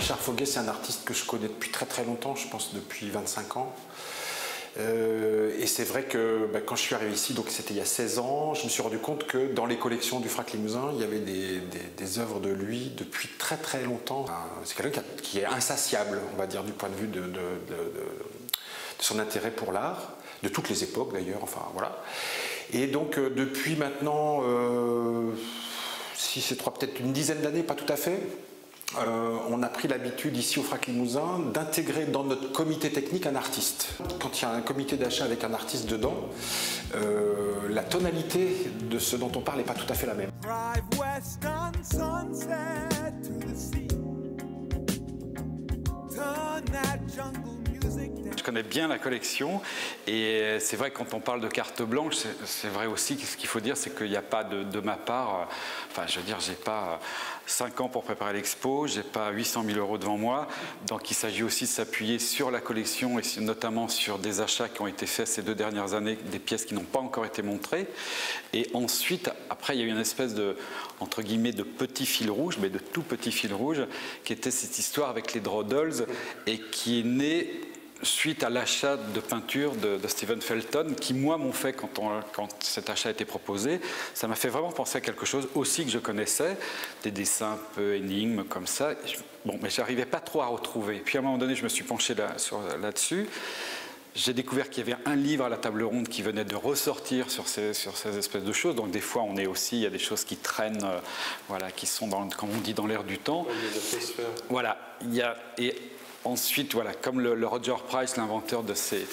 Richard Foguet, c'est un artiste que je connais depuis très très longtemps, je pense depuis 25 ans. Et c'est vrai que quand je suis arrivé ici, donc c'était il y a 16 ans, je me suis rendu compte que dans les collections du Frac Limousin, il y avait des œuvres de lui depuis très très longtemps. C'est quelqu'un qui est insatiable, on va dire, du point de vue de son intérêt pour l'art, de toutes les époques d'ailleurs, enfin voilà. Et donc depuis maintenant, si c'est peut-être une dizaine d'années, pas tout à fait, on a pris l'habitude ici au Frac Limousin d'intégrer dans notre comité technique un artiste. Quand il y a un comité d'achat avec un artiste dedans, la tonalité de ce dont on parle n'est pas tout à fait la même. Je connais bien la collection et c'est vrai que quand on parle de carte blanche, c'est vrai aussi que ce qu'il faut dire, c'est qu'il n'y a pas de ma part, enfin je veux dire, j'ai pas 5 ans pour préparer l'expo, j'ai pas 800 000 € devant moi, donc il s'agit aussi de s'appuyer sur la collection et notamment sur des achats qui ont été faits ces 2 dernières années, des pièces qui n'ont pas encore été montrées. Et ensuite, après, il y a eu une espèce de, entre guillemets, de petit fil rouge, mais de tout petit fil rouge, qui était cette histoire avec les Draw Dolls et qui est née suite à l'achat de peinture de Stephen Felton, qui moi m'ont fait quand cet achat a été proposé. Ça m'a fait vraiment penser à quelque chose aussi que je connaissais, des dessins un peu énigmes comme ça. Bon, mais j'arrivais pas trop à retrouver. Puis à un moment donné, je me suis penché là-dessus. J'ai découvert qu'il y avait un livre à la table ronde qui venait de ressortir sur ces espèces de choses. Donc des fois, il y a des choses qui traînent, voilà, qui sont, comme on dit, dans l'air du temps. Voilà, ensuite, voilà, comme le Roger Price, l'inventeur de ces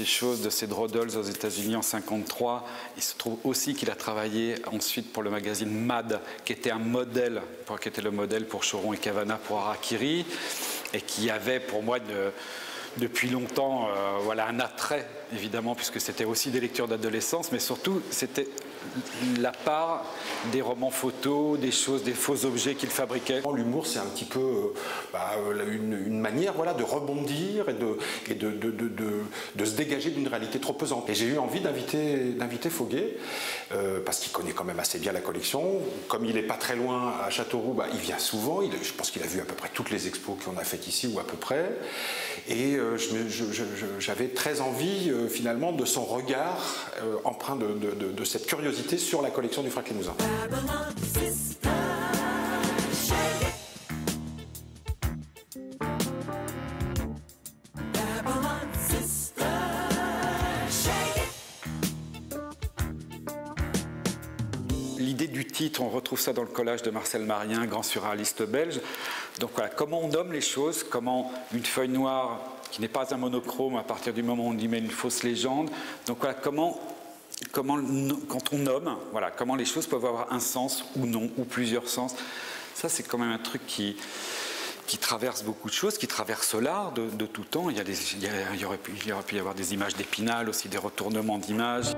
choses, de ces Draw Dolls aux États-Unis en 1953, il se trouve aussi qu'il a travaillé ensuite pour le magazine Mad, qui était le modèle pour Choron et Cavana pour Harakiri, et qui avait pour moi depuis longtemps voilà, un attrait, évidemment, puisque c'était aussi des lectures d'adolescence, mais surtout, c'était la part des romans photos, des choses, des faux objets qu'il fabriquait. L'humour, c'est un petit peu une manière, voilà, de rebondir et de se dégager d'une réalité trop pesante. Et j'ai eu envie d'inviter Foguet, parce qu'il connaît quand même assez bien la collection. Comme il n'est pas très loin à Châteauroux, il vient souvent. Je pense qu'il a vu à peu près toutes les expos qu'on a faites ici, ou à peu près. Et j'avais très envie, finalement, de son regard empreint de cette curiosité sur la collection du Frac Limousin. L'idée du titre, on retrouve ça dans le collage de Marcel Marien, grand surréaliste belge. Donc voilà, comment on nomme les choses, comment une feuille noire qui n'est pas un monochrome à partir du moment où on y met une fausse légende. Donc voilà, quand on nomme, voilà, comment les choses peuvent avoir un sens ou non, ou plusieurs sens. Ça, c'est quand même un truc qui traverse beaucoup de choses, qui traverse l'art de tout temps. Il aurait pu y avoir des images d'Épinal, aussi des retournements d'images.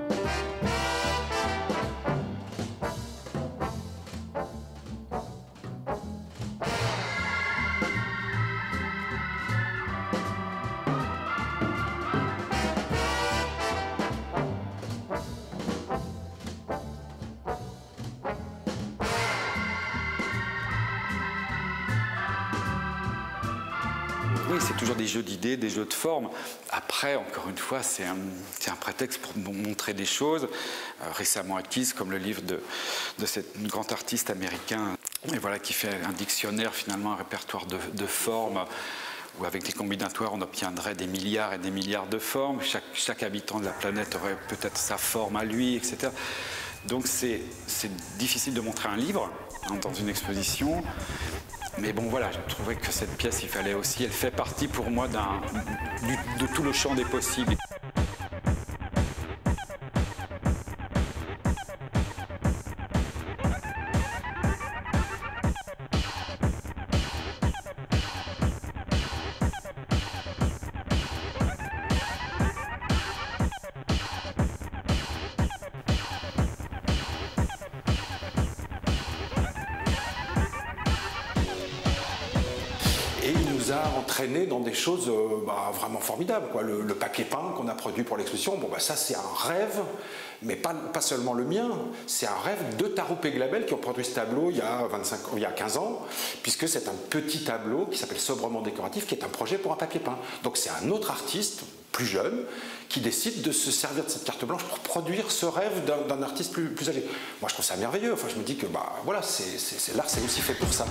Oui, c'est toujours des jeux d'idées, des jeux de forme. Après, encore une fois, c'est un prétexte pour montrer des choses récemment acquises, comme le livre de ce grand artiste américain, et voilà, qui fait un dictionnaire, finalement, un répertoire de formes, où avec des combinatoires, on obtiendrait des milliards et des milliards de formes. Chaque habitant de la planète aurait peut-être sa forme à lui, etc. Donc c'est difficile de montrer un livre dans une exposition. Mais bon, voilà, je trouvais que cette pièce, elle fait partie pour moi de tout le champ des possibles. a entraîné dans des choses vraiment formidables, quoi. Le papier peint qu'on a produit pour l'exposition, ça c'est un rêve, mais pas seulement le mien, c'est un rêve de Tarou Peglabel qui ont produit ce tableau il y a 15 ans, puisque c'est un petit tableau qui s'appelle Sobrement décoratif, qui est un projet pour un papier peint. Donc c'est un autre artiste, plus jeune, qui décide de se servir de cette carte blanche pour produire ce rêve d'un artiste plus âgé. Moi je trouve ça merveilleux, enfin je me dis que voilà, l'art c'est aussi fait pour ça.